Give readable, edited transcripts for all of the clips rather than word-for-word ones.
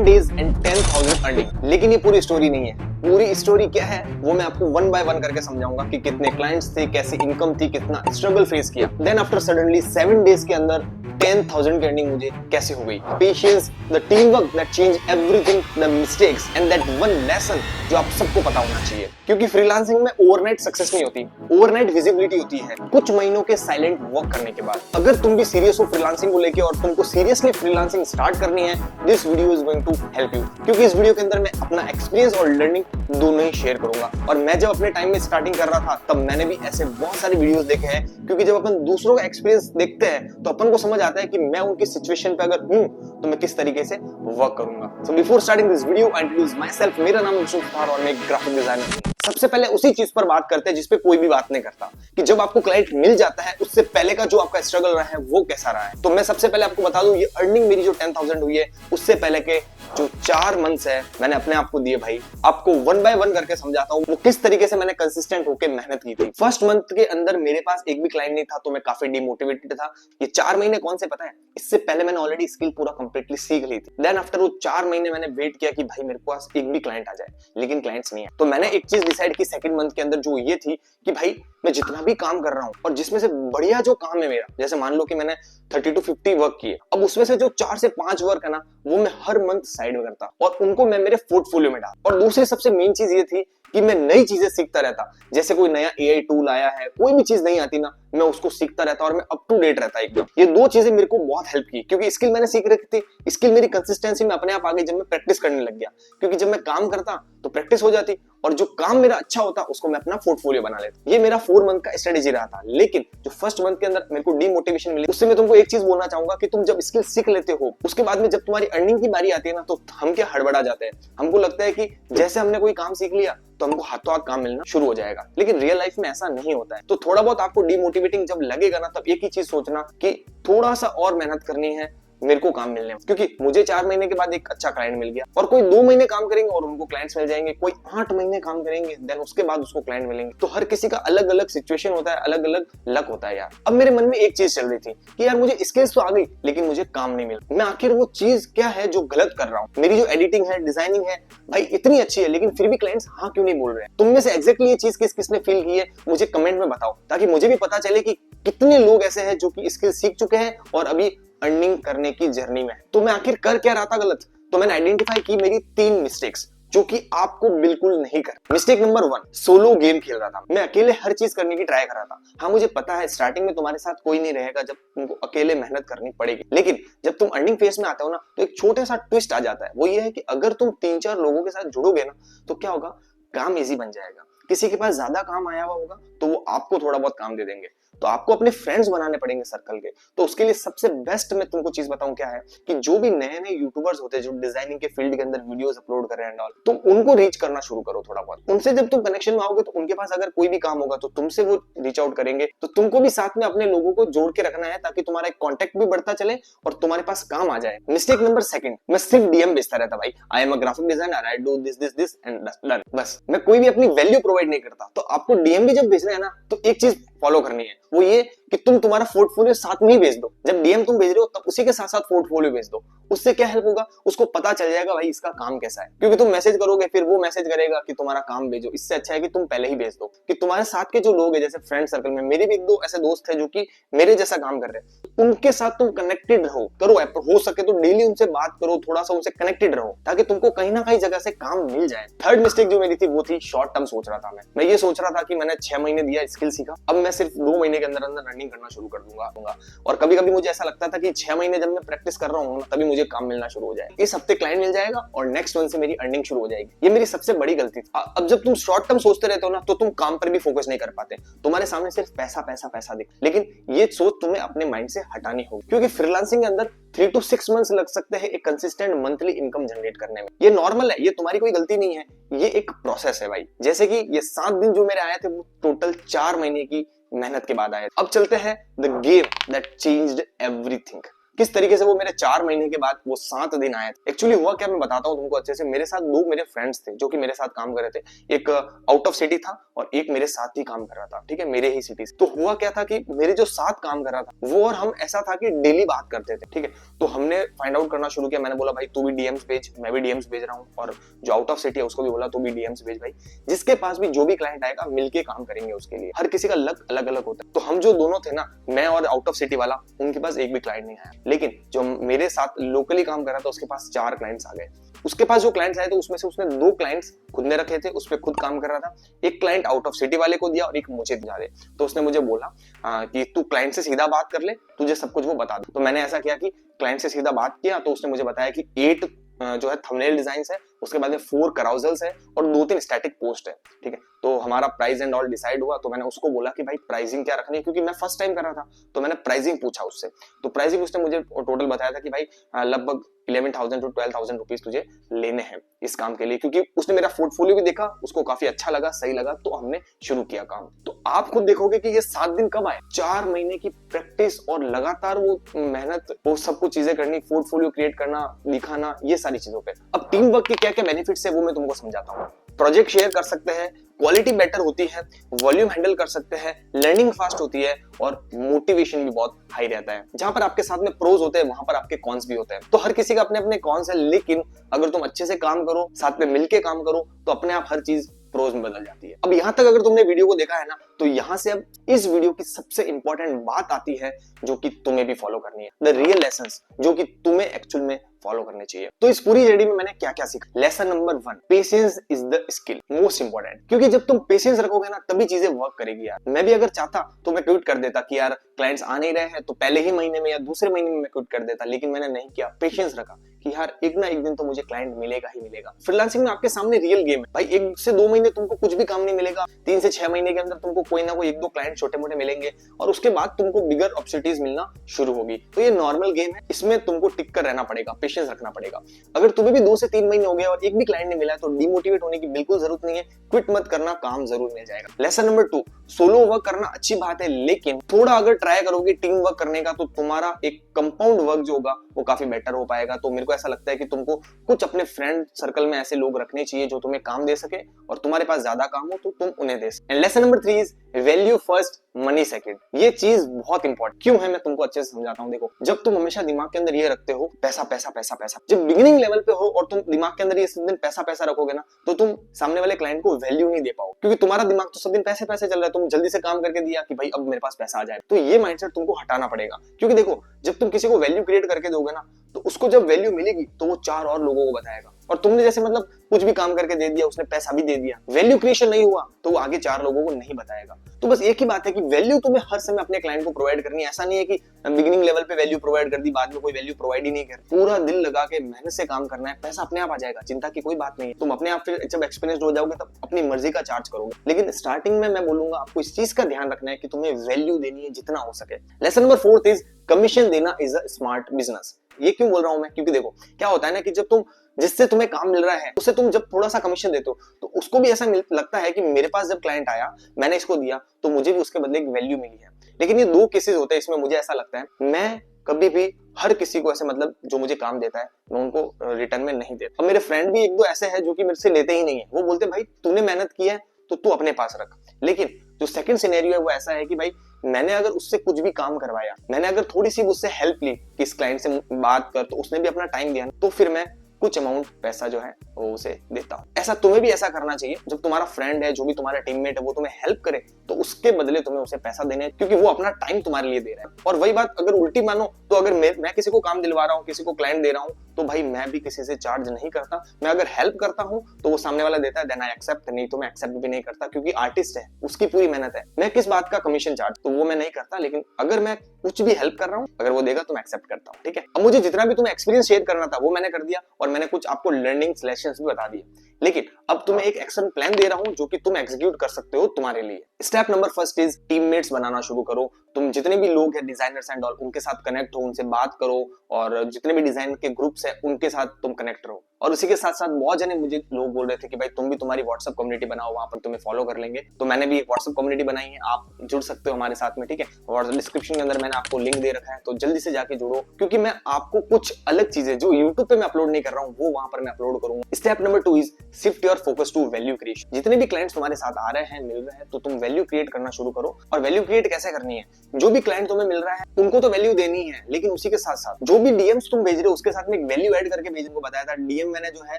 days and 10,000 earning. लेकिन ये पूरी स्टोरी नहीं है। पूरी स्टोरी क्या है वो मैं आपको वन बाय वन करके समझाऊंगा कि कितने क्लाइंट्स थे, कैसी इनकम थी, कितना स्ट्रगल फेस किया। देन आफ्टर सडनली 7 डेज के अंदर 10,000 की अर्निंग मुझे कैसे हो गई। Patience, the team work that change everything, the mistakes and that one lesson जो आप सबको पता होना चाहिए। क्योंकि फ्रीलांसिंग में ओवरनाइट सक्सेस नहीं होती, ओवरनाइट विजिबिलिटी होती है कुछ महीनों के साइलेंट वर्क करने के बाद। अगर तुम भी सीरियस हो फ्रीलांसिंग को लेके और तुमको सीरियसली फ्रीलांसिंग स्टार्ट करनी है, this video is going to help you. क्योंकि इस वीडियो के अंदर मैं अपना एक्सपीरियंस और लर्निंग दोनों ही शेयर करूंगा। और मैं जब अपने टाइम में स्टार्टिंग कर रहा था तब मैंने भी ऐसे बहुत सारे वीडियोस देखे हैं। क्योंकि जब अपन दूसरों का एक्सपीरियंस देखते हैं तो अपन को समझ आता है कि मैं उनकी सिचुएशन पे अगर हूं तो मैं किस तरीके से वर्क करूंगा। So before starting this video I introduce my self. मेरा नाम अंशु सुथार और मैं एक ग्राफिक डिजाइनर हूं। सबसे पहले उसी चीज पर बात करते हैं जिसपे कोई भी बात नहीं करता, कि जब आपको क्लाइंट मिल जाता है उससे पहले का जो आपका स्ट्रगल रहा है वो कैसा रहा है। तो मैं सबसे पहले आपको बता दूं, ये अर्निंग मेरी जो 10,000 हुई है उससे पहले के जो 4 मंथ्स है मैंने अपने आप को दिए भाई। आपको वन बाय वन करके समझाता हूं वो किस तरीके से मैंने कंसिस्टेंट होकर मेहनत की थी। फर्स्ट मंथ के अंदर मेरे पास एक भी क्लाइंट नहीं था तो मैं काफी डिमोटिवेटेड था। ये 4 महीने कौन से पता है, इससे पहले मैंने ऑलरेडी स्किल पूरा कंप्लीटली सीख ली थी। देन आफ्टर वो 4 महीने मैंने वेट किया कि भाई मेरे पास एक भी क्लाइंट आ जाए, लेकिन क्लाइंट्स नहीं है। तो मैंने एक चीज डिसाइड की सेकंड मंथ के अंदर, जो ये थी कि भाई मैं जितना भी काम कर रहा हूं और जिसमें से बढ़िया जो काम है मेरा, जैसे मान लो कि मैंने 30 to 50 वर्क किए, अब उसमें से जो 4 से 5 वर्क है ना वो मैं हर मंथ साइड में करता और उनको मैं मेरे पोर्टफोलियो में डाल। और दूसरी सबसे मेन चीज ये थी कि मैं नई चीजें सीखता रहता। जैसे कोई नया एआई टूल आया है, कोई भी चीज नहीं आती ना, मैं उसको सीखता रहता और मैं अप टू डेट रहता एकदम। ये दो चीजें मेरे को बहुत हेल्प की, क्योंकि स्किल मैंने सीख रखी थी, स्किल मेरी कंसिस्टेंसी में अपने आप आ गई जब मैं प्रैक्टिस करने लग गया। क्योंकि जब मैं काम करता तो प्रैक्टिस हो जाती और जो काम मेरा अच्छा होता उसको मैं अपना पोर्टफोलियो बना लेता। ये मेरा 4 मंथ का स्ट्रेटेजी रहा था। लेकिन जो फर्स्ट मंथ के अंदर मेरे को डीमोटिवेशन मिली, उससे मैं तुमको एक चीज बोलना चाहूंगा कि तुम जब स्किल सीख लेते हो उसके बाद में जब तुम्हारी अर्निंग की बारी आती है ना तो हम क्या हड़बड़ा जाते हैं। हमको लगता है कि जैसे हमने कोई काम सीख लिया तो हमको हाथों हाथ काम मिलना शुरू हो जाएगा, लेकिन रियल लाइफ में ऐसा नहीं होता है। तो थोड़ा बहुत आपको डीमोटिवेटिंग जब लगेगा ना तब एक ही चीज सोचना कि थोड़ा सा और मेहनत करनी है मेरे को काम मिलने में। क्योंकि मुझे 4 महीने के बाद एक अच्छा क्लाइंट मिल गया और कोई 2 महीने काम करेंगे और उनको क्लाइंट्स मिल जाएंगे, कोई 8 महीने काम करेंगे देन उसके बाद उसको क्लाइंट मिलेंगे। तो हर किसी का अलग अलग सिचुएशन होता है, अलग अलग लक होता है यार। अब मेरे मन में एक चीज चल रही थी कि यार मुझे स्किल्स तो आ गई लेकिन मुझे काम नहीं मिला। मैं आखिर वो चीज क्या है जो गलत कर रहा हूँ। मेरी जो एडिटिंग है, डिजाइनिंग है भाई इतनी अच्छी है, लेकिन फिर भी क्लाइंट्स हाँ क्यों नहीं बोल रहे हैं। तुम में से एग्जैक्टली ये चीज किस किसने फील की है मुझे कमेंट में बताओ, ताकि मुझे भी पता चले कि कितने लोग ऐसे हैं जो कि स्किल सीख चुके हैं और अभी अर्निंग करने की जर्नी में है। तो मैं आखिर कर क्या रहा था गलत। तो मैंने आइडेंटिफाई की मेरी 3 मिस्टेक्स जो कि आपको बिल्कुल नहीं कर। मिस्टेक नंबर 1, सोलो गेम खेल रहा था। मैं अकेले हर चीज करने की ट्राई कर रहा था। हाँ मुझे पता है स्टार्टिंग में तुम्हारे साथ कोई नहीं रहेगा जब तुमको अकेले मेहनत करनी पड़ेगी, लेकिन जब तुम अर्निंग फेज में आते हो ना तो एक छोटा सा ट्विस्ट आ जाता है। वो ये है कि अगर तुम 3-4 लोगों के साथ जुड़ोगे ना तो क्या होगा, काम इजी बन जाएगा। किसी के पास ज्यादा काम आया हुआ होगा तो वो आपको थोड़ा बहुत काम दे देंगे, तो आपको अपने फ्रेंड्स बनाने पड़ेंगे सर्कल के। तो उसके लिए सबसे बेस्ट मैं तुमको चीज बताऊं क्या है कि जो भी नए नए यूट्यूबर्स होते हैं जो डिजाइनिंग के फील्ड के अंदर वीडियोस अपलोड कर रहे हैं तो उनको रीच करना शुरू करो थोड़ा बहुत। उनसे जब तुम कनेक्शन में आओगे तो उनके पास अगर कोई भी काम होगा तो तुमसे वो रीच आउट करेंगे। तो तुमको भी साथ में अपने लोगों को जोड़ के रखना है ताकि तुम्हारा एक कॉन्टेक्ट भी बढ़ता चले और तुम्हारे पास काम आ जाए। मिस्टेक नंबर 2, मैं सिर्फ डीएम भेजता रहता भाई। I am a graphic designer, I do this and done. बस मैं कोई भी अपनी वैल्यू प्रोवाइड नहीं करता। तो आपको डीएम भी जब भेजना है ना तो एक चीज फॉलो करनी है, वो ये कि तुम तुम्हारा पोर्टफोलियो साथ में ही भेज दो। जब डीएम तुम भेज रहे हो तब उसी के साथ साथ पोर्टफोलियो भेज दो। उससे क्या हेल्प होगा, उसको पता चल जाएगा भाई इसका काम कैसा है। क्योंकि तुम मैसेज करोगे फिर वो मैसेज करेगा कि तुम्हारा काम भेजो, इससे अच्छा है कि तुम पहले ही भेज दो। कि तुम्हारे साथ के जो लोग हैं जैसे फ्रेंड सर्कल में, मेरे भी 1-2 ऐसे दोस्त हैं जो कि मेरे जैसा काम कर रहे हैं, उनके साथ तुम कनेक्टेड रहो, करो। हो सके तो डेली उनसे बात करो, थोड़ा सा उनसे कनेक्टेड रहो ताकि तुमको कहीं ना कहीं जगह से काम मिल जाए। थर्ड मिस्टेक जो मेरी थी वो थी शॉर्ट टर्म सोच रहा था मैं ये सोच रहा था कि मैंने 6 महीने दिया, स्किल सीखा, अब मैं सिर्फ 2 महीने के अंदर अंदर रनिंग करना शुरू कर दूंगा। और कभी कभी मुझे ऐसा लगता था कि 6 महीने जब मैं प्रैक्टिस कर रहा हूँ ना तभी मुझे काम मिलना शुरू हो जाए। इस हफ्ते क्लाइंट मिल जाएगा और नेक्स्ट मंथ से मेरी अर्निंग शुरू हो जाएगी। ये मेरी सबसे बड़ी गलती थी। अब जब तुम शॉर्ट टर्म सोचते रहते हो ना तो तुम काम पर भी फोकस नहीं कर पाते, तुम्हारे सामने सिर्फ पैसा पैसा पैसा दिख। लेकिन ये सोच तुम्हें अपने माइंड से हटानी होगी, क्योंकि फ्रीलांसिंग के अंदर 3 to 6 मंथ्स लग सकते हैं एक कंसिस्टेंट मंथली इनकम जनरेट करने में। ये नॉर्मल है, ये तुम्हारी कोई गलती नहीं है, ये एक प्रोसेस है भाई। जैसे कि ये 7 दिन जो मेरे आए थे वो टोटल 4 महीने की मेहनत के बाद आए। अब चलते हैं the game that changed everything. किस तरीके से वो मेरे 4 महीने के बाद वो 7 दिन आए थे। एक्चुअली हुआ क्या, मैं बताता हूँ तुमको अच्छे से। मेरे साथ 2 मेरे फ्रेंड्स थे जो कि मेरे साथ काम कर रहे थे। एक आउट ऑफ सिटी था और एक मेरे साथ ही काम कर रहा था, ठीक है, मेरे ही सिटी से। तो हुआ क्या था कि मेरे जो साथ काम कर रहा था वो और हम ऐसा था कि डेली बात करते थे, ठीक है। तो हमने फाइंड आउट करना शुरू किया। मैंने बोला भाई तू भी डीएम्स भेज, मैं भी डीएम्स भेज रहा हूँ, और जो आउट ऑफ सिटी है उसको भी बोला तू भी डीएम्स भेज भाई। जिसके पास भी जो भी क्लाइंट आएगा मिलके काम करेंगे उसके लिए। हर किसी का लक अलग अलग होता है। तो हम जो दोनों थे ना, मैं और आउट ऑफ सिटी वाला, उनके पास एक भी क्लाइंट नहीं आया। लेकिन जो मेरे साथ लोकली काम कर रहा था उसके पास 4 क्लाइंट्स आ गए। उसके पास जो क्लाइंट्स आए थे उसमें से उसने 2 क्लाइंट्स खुद ने रखे थे, उस पर खुद काम कर रहा था। एक क्लाइंट आउट ऑफ सिटी वाले को दिया और एक मुझे दिया दे। तो उसने मुझे बोला कि तू क्लाइंट से सीधा बात कर ले, तुझे सब कुछ वो बता दे। तो मैंने ऐसा किया कि क्लाइंट से सीधा बात किया। तो उसने मुझे बताया कि 8 जो है थंबनेल डिजाइन है, उसके बाद में 4 कराउजल्स है और 2-3 स्टैटिक पोस्ट है, ठीक है। तो हमारा प्राइस एंड ऑल डिसाइड हुआ। तो मैंने उसको बोला कि भाई प्राइसिंग क्या रखनी है, क्योंकि मैं फर्स्ट टाइम कर रहा था। तो मैंने प्राइसिंग पूछा उससे। तो प्राइसिंग उसने मुझे टोटल बताया था कि भाई लगभग 11,000 to 12,000 रुपीज तुझे लेने हैं इस काम के लिए, क्योंकि उसने मेरा पोर्टफोलियो भी देखा, उसको काफी अच्छा लगा, सही लगा। तो हमने शुरू किया काम। तो आप खुद देखोगे कि ये 7 दिन कब आए। 4 महीने की प्रैक्टिस और लगातार वो मेहनत, वो सब कुछ चीजें करनी, पोर्टफोलियो क्रिएट करना, दिखाना, ये सारी चीजों पे। अब टीम वर्क के क्या क्या बेनिफिट्स है वो मैं तुमको समझाता हूँ। प्रोजेक्ट शेयर कर सकते हैं, क्वालिटी बेटर होती है, वॉल्यूम हैंडल कर सकते हैं, लर्निंग फास्ट होती है और मोटिवेशन भी बहुत हाई रहता है। जहां पर आपके साथ में प्रोज होते हैं वहां पर आपके कॉन्स भी होते हैं। तो हर किसी का अपने अपने कॉन्स है, लेकिन अगर तुम अच्छे से काम करो, साथ में मिलके काम करो, तो अपने आप हर चीज प्रोज में बदल जाती है। अब यहां तक अगर तुमने वीडियो को देखा है ना, तो यहां से अब इस वीडियो की सबसे इंपॉर्टेंट बात आती है जो कि तुम्हें भी फॉलो करनी है, द रियल लेसन्स जो कि तुम्हें एक्चुअल में फॉलो करने चाहिए। तो इस पूरी जर्नी में मैंने क्या क्या सीखा। Lesson number 1, patience is the skill, most important. क्योंकि जब तुम पेशेंस रखोगे ना तभी चीजें वर्क करेगी यार। मैं भी अगर चाहता तो मैं क्विट कर देता कि यार क्लाइंट्स आ नहीं रहे हैं, तो पहले ही महीने में या दूसरे महीने में मैं क्विट कर देता। लेकिन मैंने नहीं किया, पेशेंस रखा कि यार एक ना एक दिन तो मुझे क्लाइंट मिलेगा ही मिलेगा। फ्रीलांसिंग में आपके सामने रियल गेम है भाई। 1 से 2 महीने तुमको कुछ भी काम नहीं मिलेगा, 3 से 6 महीने के अंदर तुमको कोई ना कोई 1-2 क्लाइंट छोटे मोटे मिलेंगे और उसके बाद तुमको बिगर अपॉर्चुनिटीज मिलना शुरू होगी। तो ये नॉर्मल गेम है, इसमें तुमको टिक कर रहना पड़ेगा, पेशेंस रखना पड़ेगा। अगर तुम्हें भी 2 से 3 महीने हो गए और एक भी क्लाइंट नहीं मिला तो डिमोटिवेट होने की बिल्कुल जरूरत नहीं है, क्विट मत करना, काम जरूर मिल जाएगा। लेसन नंबर 2, सोलो वर्क करना अच्छी बात है, लेकिन थोड़ा अगर ट्राई करोगे टीम वर्क करने का तो तुम्हारा एक कंपाउंड वर्क जो होगा वो काफी बेटर हो पाएगा। तो मेरे को ऐसा लगता है कि तुमको कुछ अपने फ्रेंड सर्कल में ऐसे लोग रखने चाहिए जो तुम्हें काम दे सके, और तुम्हारे पास ज्यादा काम हो तो तुम उन्हें दे सके। Lesson number 3 is value first money second. ये चीज बहुत इंपॉर्टेंट क्यों है मैं तुमको अच्छे से समझाता हूँ। देखो, जब तुम हमेशा दिमाग के अंदर ये रखते हो पैसा पैसा पैसा पैसा, जब बिगिनिंग लेवल पे हो और तुम दिमाग के अंदर ये सब दिन पैसा पैसा रखोगे ना, तो तुम सामने वाले क्लाइंट को वैल्यू नहीं दे पाओ, क्योंकि तुम्हारा दिमाग तो सब दिन पैसे पैसे चल रहा है। तुम जल्दी से काम करके दिया कि भाई अब मेरे पास पैसा आ जाए। तो ये माइंडसेट तुमको हटाना पड़ेगा, क्योंकि देखो जब तुम किसी को वैल्यू क्रिएट करके दोगे ना, तो उसको जब वैल्यू मिलेगी तो वो 4 और लोगों को बताएगा। और तुमने जैसे मतलब कुछ भी काम करके दे दिया, उसने पैसा भी दे दिया, वैल्यू क्रिएशन नहीं हुआ तो वो आगे 4 लोगों को नहीं बताएगा। तो बस एक ही बात है कि वैल्यू तुम्हें हर समय अपने क्लाइंट को प्रोवाइड करनी है। ऐसा नहीं है कि बिगिनिंग लेवल पे वैल्यू प्रोवाइड कर दी, बाद में कोई वैल्यू प्रोवाइड ही नहीं कर। पूरा दिल लगा के मेहनत से काम करना है, पैसा अपने आप आ जाएगा, चिंता की कोई बात नहीं है। तुम अपने आप फिर जब एक्सपीरियंस हो जाओगे तब अपनी मर्जी का चार्ज करोगे। लेकिन स्टार्टिंग में मैं बोलूंगा आपको इस चीज का ध्यान रखना है कि तुम्हें वैल्यू देनी है जितना हो सके। लेसन नंबर 4 इज कमीशन देना इज अ स्मार्ट बिजनेस। ये क्यों बोल रहा हूं मैं, क्योंकि देखो क्या होता है ना कि जब तुम जिससे तुम्हें काम मिल रहा है उससे तुम जब थोड़ा सा कमीशन देते हो तो उसको भी ऐसा लगता है कि मेरे पास जब क्लाइंट आया मैंने इसको दिया तो मुझे भी उसके बदले एक वैल्यू मिली है। लेकिन ये 2 केसेस होते हैं इसमें। मुझे ऐसा लगता है मैं कभी भी हर किसी को ऐसे मतलब जो मुझे काम देता है मैं उनको रिटर्न में नहीं देता। अब मेरे फ्रेंड भी 1-2 ऐसे हैं जो कि मेरे से लेते ही नहीं है। वो बोलते भाई तूने मेहनत की है तो तू अपने पास रख। लेकिन जो सेकंड सिनेरियो है वो ऐसा है कि भाई मैंने अगर उससे कुछ भी काम करवाया, मैंने अगर थोड़ी सी उससे हेल्प ली कि इस क्लाइंट से बात कर, तो उसने भी अपना टाइम दिया, तो फिर मैं कुछ अमाउंट पैसा जो है वो उसे देता हूं। ऐसा तुम्हें भी ऐसा करना चाहिए। जब तुम्हारा फ्रेंड है, जो भी तुम्हारा टीममेट है, वो तुम्हें हेल्प करे तो उसके बदले तुम्हें उसे पैसा देने, क्योंकि वो अपना टाइम तुम्हारे लिए दे रहा है। और वही बात अगर उल्टी मानो तो अगर मैं किसी को काम दिलवा रहा हूँ, किसी को क्लाइंट दे रहा हूँ, तो भाई मैं भी किसी से चार्ज नहीं करता। मैं अगर हेल्प करता हूँ तो वो सामने वाला देता है, देन आई एक्सेप्ट, नहीं तो मैं एक्सेप्ट भी नहीं करता, क्योंकि आर्टिस्ट है, उसकी पूरी मेहनत है। मैं किस बात का कमीशन चार्ज, तो वो मैं नहीं करता। लेकिन अगर मैं कुछ भी हेल्प कर रहा हूँ, अगर वो देगा तो मैं एक्सेप्ट करता हूँ, ठीक है। अब मुझे जितना भी तुम्हें एक्सपीरियंस शेयर करना था वो मैंने कर दिया, और मैंने कुछ आपको लर्निंग लेसन सजेशंस भी बता दिए, लेकिन अब तुम्हें एक एक्शन प्लान दे रहा हूं जो कि तुम एग्जीक्यूट कर सकते हो तुम्हारे लिए। Step number first is teammates बनाना शुरू करो। तुम जितने भी लोग हैं डिजाइनर्स एंड ऑल, उनके साथ कनेक्ट हो, उनसे बात करो, और जितने भी डिजाइन के ग्रुप्स हैं उनके साथ तुम कनेक्ट रहो। और उसी के साथ साथ बहुत जने मुझे लोग बोल रहे थे कि भाई तुम भी तुम्हारी व्हाट्सएप कम्युनिटी बनाओ, वहां पर तुम्हें फॉलो कर लेंगे। तो मैंने भी एक व्हाट्सएप कम्युनिटी बनाई है, आप जुड़ सकते हो हमारे साथ में, ठीक है। और डिस्क्रिप्शन के अंदर मैंने आपको लिंक दे रखा है, तो जल्दी से जाके जुड़ो, क्योंकि मैं आपको कुछ अलग चीजें जो यूट्यूब पे मैं अपलोड नहीं कर रहा हूँ वो वहां पर मैं अपलोड करूंगा। Step number 2 is shift your focus to value creation. जितने भी क्लाइंट्स तुम्हारे साथ आ रहे हैं, मिल रहे हैं, तो तुम वैल्यू क्रिएट करना शुरू करो। और वैल्यू क्रिएट कैसे करनी है, जो भी क्लाइंट तुम्हें मिल रहा है उनको तो वैल्यू देनी है, लेकिन उसी के साथ साथ जो भी डीएम्स तुम भेज रहे हो उसके साथ में एक वैल्यू ऐड करके भेजने को बताया था। डीएम मैंने जो है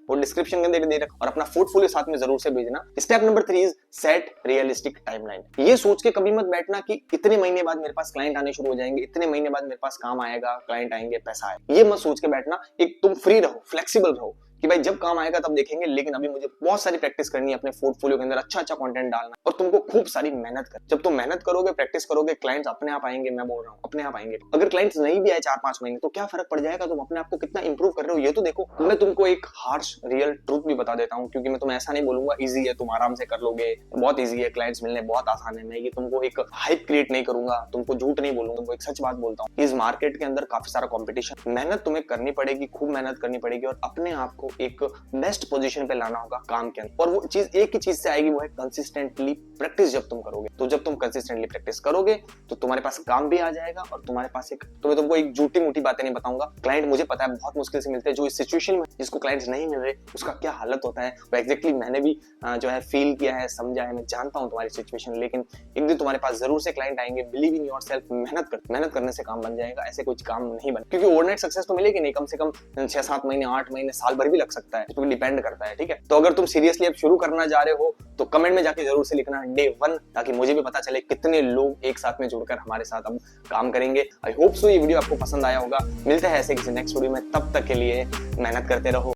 वो डिस्क्रिप्शन के अंदर दे रखा, और अपना पोर्टफोलियो साथ में जरूर से भेजना। Step number 3 is set realistic timeline. ये सोच के कभी मत बैठना कि इतने महीने बाद मेरे पास क्लाइंट आने शुरू हो जाएंगे, इतने महीने बाद मेरे पास काम आएगा, क्लाइंट आएंगे, पैसा आएगा। ये मत सोच के बैठना। एक तुम फ्री रहो, फ्लेक्सिबल रहो कि भाई जब काम आएगा तब देखेंगे, लेकिन अभी मुझे बहुत सारी प्रैक्टिस करनी है, अपने पोर्टफोलियो के अंदर अच्छा अच्छा कंटेंट डालना, और तुमको खूब सारी मेहनत कर। जब तुम मेहनत करोगे, प्रैक्टिस करोगे, क्लाइंट्स अपने आप आएंगे। मैं बोल रहा हूँ अपने आप आएंगे। अगर क्लाइंट्स नहीं भी आए 4-5 महीने तो क्या फर्क पड़ जाएगा, तुम अपने आप को कितना इंप्रूव कर रहे हो ये तो देखो। मैं तुमको एक हार्श रियल ट्रूथ भी बता देता हूँ, क्योंकि मैं तुम्हें ऐसा नहीं बोलूंगा इजी है, तुम आराम से कर लोगे, बहुत ईजी है, क्लाइंट्स मिलने बहुत आसान है। मैं ये तुमको एक हाइप क्रिएट नहीं करूंगा, तुमको झूठ नहीं बोलूंगा, तुमको एक सच बात बोलता हूँ। इस मार्केट के अंदर काफी सारा कॉम्पिटिशन, मेहनत तुम्हें करनी पड़ेगी, खूब मेहनत करनी पड़ेगी, और अपने आप को एक बेस्ट पोजीशन पे लाना होगा काम के अंदर। और वो चीज एक ही चीज से आएगी, वो है कंसिस्टेंटली प्रैक्टिस। जब तुम करोगे, तो जब तुम कंसिस्टेंटली प्रैक्टिस करोगे तो तुम्हारे पास काम भी आ जाएगा, और तुम्हारे पास एक तुमको एक झूठी मोटी बातें नहीं बताऊंगा। क्लाइंट मुझे पता है बहुत मुश्किल से मिलते हैं, जो इस सिचुएशन में जिसको क्लाइंट्स नहीं मिल रहे उसका क्या हालत होता है वो एग्जैक्टली मैंने भी जो है फील किया है, समझा है, मैं जानता हूँ तुम्हारी सिचुएशन। लेकिन एक दिन तुम्हारे पास जरूर से क्लाइंट आएंगे। बिलीव इन योरसेल्फ, मेहनत करने से काम बन जाएगा, ऐसे कुछ काम नहीं बन, क्योंकि ओवरनाइट सक्सेस तो मिलेगी नहीं, कम से कम 6-7 महीने, 8 महीने, साल भर भी लग सकता है, इस पर डिपेंड करता है, ठीक है। तो अगर तुम सीरियसली अब शुरू करना जा रहे हो तो कमेंट में जाके जरूर से लिखना डे 1, ताकि मुझे भी पता चले कितने लोग एक साथ में जुड़कर हमारे साथ अब काम करेंगे। आई होप सो ये वीडियो आपको पसंद आया होगा। मिलते हैं ऐसे किसी नेक्स्ट वीडियो में, तब तक के लिए मेहनत करते रहो।